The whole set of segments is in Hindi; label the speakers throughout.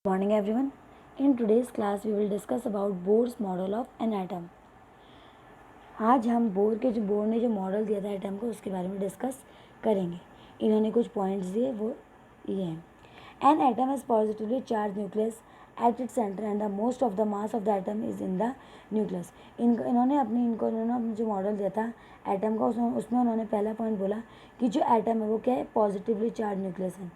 Speaker 1: Morning everyone. In today's class we will discuss about Bohr's model of an atom. आज हम बोर ने जो मॉडल दिया था एटम को उसके बारे में डिस्कस करेंगे. इन्होंने कुछ पॉइंट्स दिए वो ये हैं. An atom has positively charge nucleus at its centre and the most of the mass of the atom is in the nucleus. इन्होंने अपने जो मॉडल दिया था एटम का उसमें उन्होंने पहला पॉइंट बोला कि जो एटम है वो क्या है, पॉजिटिवली चार्ज न्यूक्लियस है.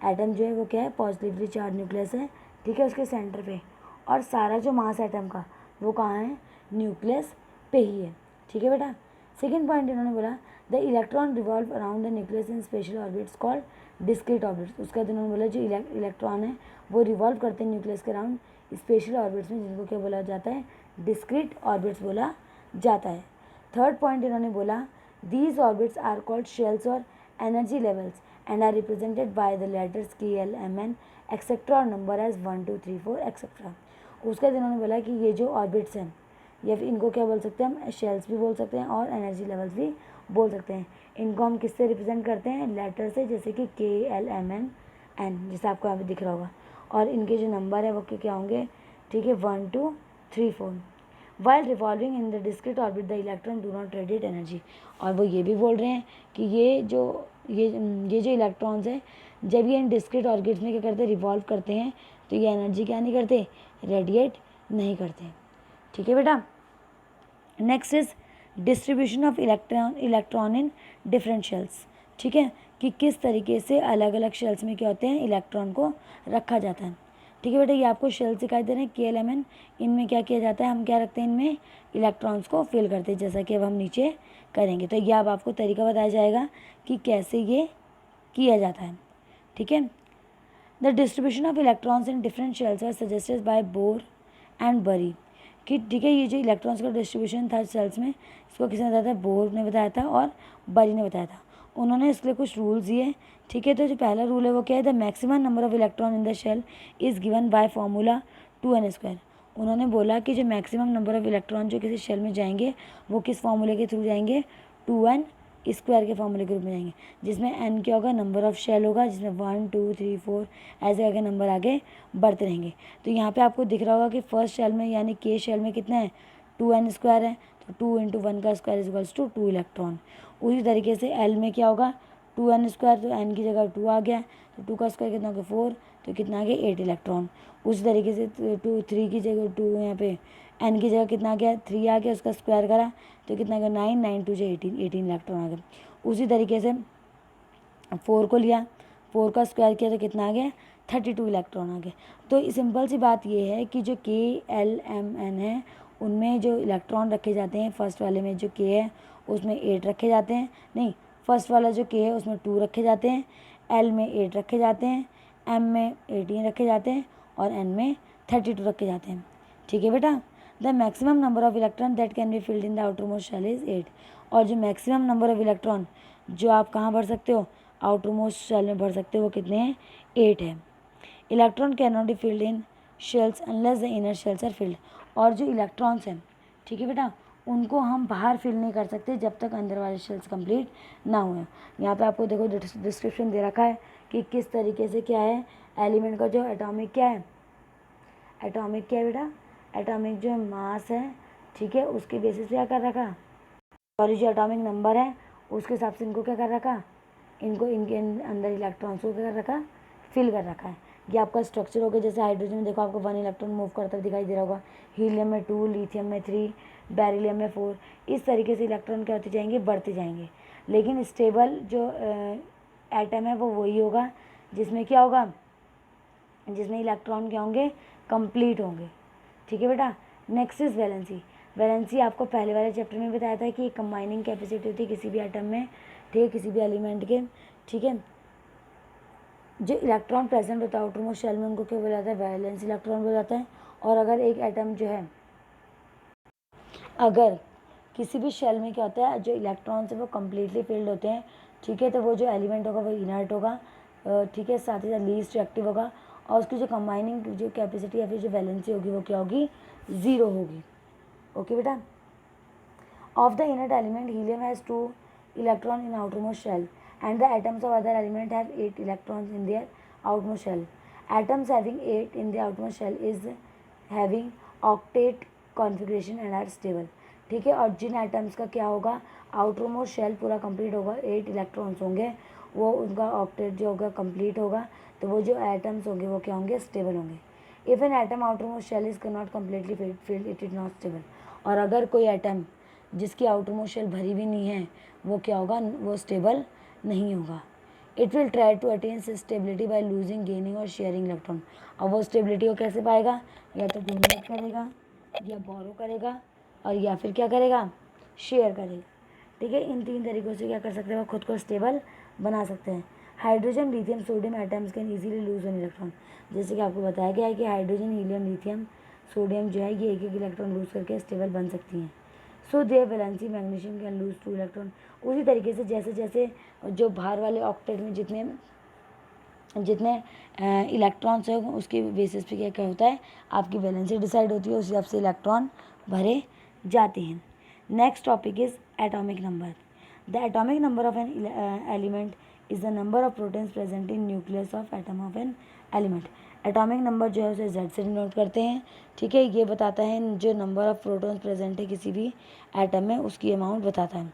Speaker 1: एटम जो है वो क्या है, पॉजिटिवली चार्ज न्यूक्लियस है. ठीक है, उसके सेंटर पे. और सारा जो मास एटम का वो कहाँ है, न्यूक्लियस पे ही है. ठीक है बेटा. सेकेंड पॉइंट इन्होंने बोला the electron revolve around the nucleus in special orbits called discrete orbits. उसका इन्होंने बोला जो इलेक्ट्रॉन है वो रिवॉल्व करते हैं न्यूक्लियस के अराउंड स्पेशल ऑर्बिट्स में, जिनको क्या बोला जाता है, डिस्क्रीट ऑर्बिट्स बोला जाता है. थर्ड पॉइंट इन्होंने बोला these orbits are called shells और energy levels and are represented by the letters K, L, M, N, etc. और नंबर एज 1, 2, 3, 4 एक्सेट्रा. उसका इन्होंने बोला कि ये जो ऑर्बिट्स हैं या फिर इनको क्या बोल सकते हैं हम, शेल्स भी बोल सकते हैं और एनर्जी लेवल्स भी बोल सकते हैं. इनको हम किससे रिप्रेजेंट करते हैं, लेटर से, जैसे कि K, L, M, N, N, जैसे आपको यहाँ पे दिख रहा होगा. और इनके जो नंबर है वो क्या होंगे, ठीक है, 1, 2, 3, 4. While revolving in the discrete orbit the electron do not radiate energy. और वो ये भी बोल रहे हैं कि ये जो इलेक्ट्रॉन्स हैं जब ये इन डिस्क्रीट ऑर्बिट्स में क्या करते हैं, रिवॉल्व करते हैं, तो ये एनर्जी क्या नहीं करते, रेडिएट नहीं करते. ठीक है बेटा. Next is distribution of electron in different shells. ठीक है, कि किस तरीके से अलग अलग शेल्स में क्या होते हैं, इलेक्ट्रॉन को रखा जाता है. ठीक है बेटा, ये आपको शेल्स दिखाई दे रहे हैं KLMN. इनमें क्या किया जाता है, हम क्या रखते हैं, इनमें इलेक्ट्रॉन्स को फिल करते हैं, जैसा कि अब हम नीचे करेंगे. तो ये अब आपको तरीका बताया जाएगा कि कैसे ये किया जाता है. ठीक है. The distribution of electrons in different shells are suggested by Bohr and Bury. कि ठीक है, ये जो इलेक्ट्रॉन्स का डिस्ट्रीब्यूशन था सेल्स में, इसको किसने बताया था, बोर ने बताया था और बरी ने बताया था. उन्होंने इसके लिए कुछ रूल्स दिए. ठीक है, तो जो पहला रूल है वो क्या है, the maximum number of electron in the shell is given by formula 2n². उन्होंने बोला कि जो मैक्सिमम नंबर ऑफ इलेक्ट्रॉन जो किसी शेल में जाएंगे वो किस फार्मूले के थ्रू जाएंगे, 2n² के फार्मूले के रूप में जाएंगे, जिसमें n क्या होगा, नंबर ऑफ शेल होगा, जिसमें 1, 2, 3, 4 ऐसे करके नंबर आगे बढ़ते रहेंगे. तो यहाँ पे आपको दिख रहा होगा कि फर्स्ट शेल में यानी K शेल में कितना है, 2n² है. तो 2 × 1 का स्क्वायर इज 2 इलेक्ट्रॉन. उसी तरीके से L में क्या होगा, 2n², तो n की जगह 2 आ गया, तो 2 का स्क्वायर कितना हो गया, 4, तो कितना आ गया, 8 इलेक्ट्रॉन. उसी तरीके से 3 की जगह 2, यहाँ पे n की जगह कितना आ गया, 3 आ गया, उसका स्क्वायर करा तो कितना आ गया, 9, 9 2 18 इलेक्ट्रॉन आ गया. उसी तरीके से 4 को लिया, 4 का स्क्वायर किया तो कितना आ गया, 32 इलेक्ट्रॉन आ गया. तो सिंपल सी बात ये है कि जो K, L, M, N है उनमें जो इलेक्ट्रॉन रखे जाते हैं, फर्स्ट वाले में जो K है उसमें 8 रखे जाते हैं, नहीं, फर्स्ट वाला जो K है उसमें 2 रखे जाते हैं, L में 8 रखे जाते हैं, M में 18 रखे जाते हैं और N में 32 रखे जाते हैं. ठीक है बेटा. The maximum number of electron that can be filled in the outermost shell is 8. और जो मैक्सिमम नंबर ऑफ इलेक्ट्रॉन जो आप कहाँ भर सकते हो, आउटर मोस्ट शेल में भर सकते हो, वो कितने हैं, 8 है. Electron can not be filled in shells unless the inner shells are filled. और जो इलेक्ट्रॉन्स हैं, ठीक है बेटा, उनको हम बाहर फिल नहीं कर सकते जब तक अंदर वाले शेल्स कंप्लीट ना हुए. यहाँ पे आपको देखो डिस्क्रिप्शन दे रखा है कि किस तरीके से क्या है एलिमेंट का जो एटॉमिक क्या है, एटॉमिक क्या है बेटा, एटॉमिक जो मास है, ठीक है, उसके बेसिस पे क्या कर रखा, और जो एटॉमिक नंबर है उसके हिसाब से इनको क्या कर रखा, इनको इनके अंदर इलेक्ट्रॉन्स को क्या कर रखा, फिल कर रखा है. ये आपका स्ट्रक्चर होगा. जैसे हाइड्रोजन में देखो आपको 1 इलेक्ट्रॉन मूव करता हुआ दिखाई दे रहा होगा, हीलियम में 2, लिथियम में 3, बेरिलियम में 4. इस तरीके से इलेक्ट्रॉन क्या होते जाएंगे, बढ़ते जाएंगे. लेकिन स्टेबल जो एटम है वो वही होगा जिसमें क्या होगा, जिसमें इलेक्ट्रॉन क्या होंगे, कंप्लीट होंगे. ठीक है बेटा. Next is valency. वैलेंसी आपको पहले वाले चैप्टर में बताया था कि कंबाइनिंग कैपेसिटी होती है किसी भी एटम में, ठीक है, किसी भी एलिमेंट के. ठीक है, जो इलेक्ट्रॉन प्रेजेंट होता है आउटर मोस्ट शेल में उनको क्या बोला जाता है, वैलेंस इलेक्ट्रॉन बोला जाता है. और अगर एक एटम जो है, अगर किसी भी शेल में क्या होता है, जो इलेक्ट्रॉन्स है वो कम्प्लीटली फिल्ड होते हैं, ठीक है, तो वो जो एलिमेंट होगा वो इनर्ट होगा. ठीक है, साथ ही साथ लीस्ट रिएक्टिव होगा और उसकी जो कंबाइनिंग जो कैपेसिटी या फिर जो वैलेंसी होगी वो क्या होगी, 0 होगी. ओके बेटा. Of the inert element helium has 2 electron in outermost shell and the atoms of other element have 8 electrons in their outmost shell. Atoms having 8 in the outermost shell is having octet configuration and are stable. ठीक है, और जिन एटम्स का क्या होगा, आउटरमोस्ट शेल पूरा कंप्लीट होगा, 8 इलेक्ट्रॉन्स होंगे, वो उनका ऑक्टेट जो होगा कंप्लीट होगा, तो वो जो एटम्स होंगे वो क्या होंगे, स्टेबल होंगे. If an atom outermost shell is not completely filled it is not stable. और अगर कोई एटम जिसकी आउटरमोस्ट शेल भरी भी नहीं है वो क्या होगा, वो स्टेबल नहीं होगा. It will try to attain stability by losing, gaining और शेयरिंग इलेक्ट्रॉन. और वो स्टेबिलिटी को कैसे पाएगा, या तो डोनेट करेगा, या बोरो करेगा, और या फिर क्या करेगा, शेयर करेगा. ठीक है, इन 3 तरीक़ों से क्या कर सकते हैं, वो खुद को स्टेबल बना सकते हैं. Hydrogen, lithium, sodium atoms can easily lose an electron. जैसे कि आपको बताया गया है कि हाइड्रोजन, हीलियम, लिथियम, सोडियम जो है ये एक इलेक्ट्रॉन लूज करके स्टेबल बन सकती हैं. So their valency magnesium can lose 2 electron. उसी तरीके से जैसे जैसे जो बाहर वाले ऑक्टेट में जितने इलेक्ट्रॉन्स हैं उसके बेसिस पे क्या क्या होता है, आपकी वैलेंसी डिसाइड होती है, उस हिसाब से इलेक्ट्रॉन भरे जाते हैं. Next topic is atomic number. The atomic number of an element is the number of protons present in nucleus of atom of an element. Atomic number जो है उसे Z से डिनोट करते हैं. ठीक है, ये बताता है जो नंबर ऑफ प्रोटॉन्स प्रेजेंट है किसी भी एटम में उसकी अमाउंट बताता है.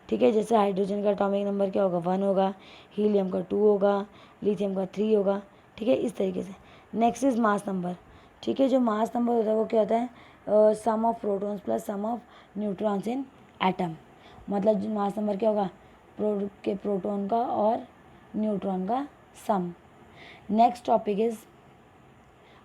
Speaker 1: ठीक है, जैसे हाइड्रोजन का एटॉमिक नंबर क्या होगा, 1 होगा, हीलियम का 2 होगा, लिथियम का 3 होगा. ठीक है, इस तरीके से. Next is mass number. ठीक है, जो मास नंबर होता है वो क्या होता है, sum of protons plus sum of neutrons in atom. मतलब मास नंबर क्या होगा, प्रोटॉन का और न्यूट्रॉन का sum. Next topic is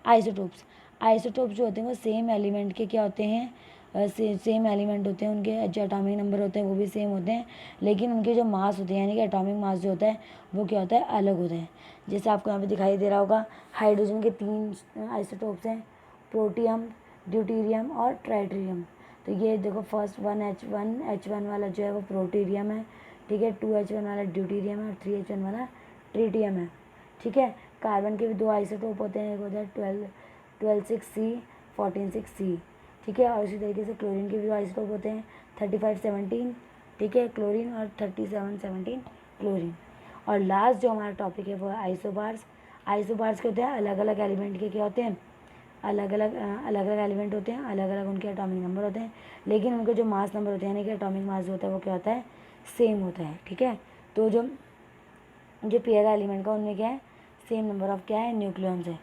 Speaker 1: isotopes. Isotopes जो होते हैं वो सेम एलिमेंट के क्या होते हैं, सेम एलिमेंट होते हैं, उनके जो एटॉमिक नंबर होते हैं वो भी सेम होते हैं, लेकिन उनके जो मास होते हैं यानी कि एटॉमिक मास जो होता है वो क्या होता है, अलग होता है. जैसे आपको यहाँ पे दिखाई दे रहा होगा, हाइड्रोजन के 3 आइसोटोप्स हैं, प्रोटियम, ड्यूटीरियम और ट्राइटेरियम. तो ये देखो, फर्स्ट 1H1 वाला जो है वो प्रोटीरियम है. ठीक है, 2H1 वाला ड्यूटीरियम है और 3H1 वाला ट्रीटियम है. ठीक है, कार्बन के भी 2 आइसोटोप होते हैं, एक होता है 12,6C, 14,6C. ठीक है, और इसी तरीके से क्लोरीन के भी 2 आइसोटोप होते हैं, 35,17. ठीक है, क्लोरीन और 37,17 क्लोरीन. और लास्ट जो हमारा टॉपिक है वो है आइसोबार्स. आइसोबार्स क्या होते हैं, अलग अलग एलिमेंट के क्या होते हैं, अलग अलग एलिमेंट होते हैं, अलग अलग उनके एटॉमिक नंबर होते हैं, लेकिन उनके जो मास नंबर होते हैं यानी कि एटॉमिक मास जो होता है वो क्या होता है, सेम होता है. ठीक है, तो जो पेयर एलिमेंट का उनमें क्या है, सेम नंबर ऑफ क्या है, न्यूक्लियॉन्स है.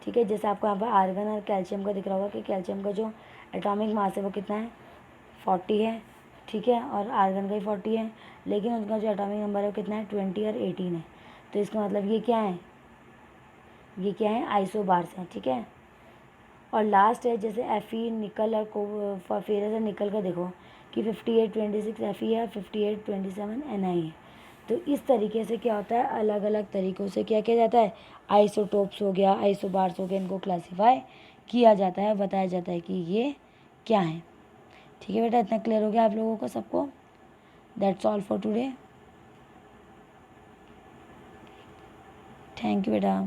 Speaker 1: ठीक है, जैसे आपको यहाँ पर आर्गन और कैल्शियम का दिख रहा होगा कि कैल्शियम का जो एटॉमिक मास है वो कितना है, 40 है. ठीक है, और आर्गन का ही 40 है, लेकिन उनका जो एटॉमिक नंबर है वो कितना है, 20 और 18 है. तो इसका मतलब ये क्या है, आइसोबार्स हैं. ठीक है, और लास्ट है जैसे Fe, निकल और फेरस है, निकल का देखो कि 5826 Fe है, 5827 Ni है. तो इस तरीके से क्या होता है, अलग अलग तरीक़ों से क्या किया जाता है, आइसोटोप्स हो गया, आइसोबार्स हो गया, इनको क्लासीफाई किया जाता है, बताया जाता है कि ये क्या है. ठीक है बेटा, इतना क्लियर हो गया आप लोगों को सबको. That's all for today. Thank you बेटा.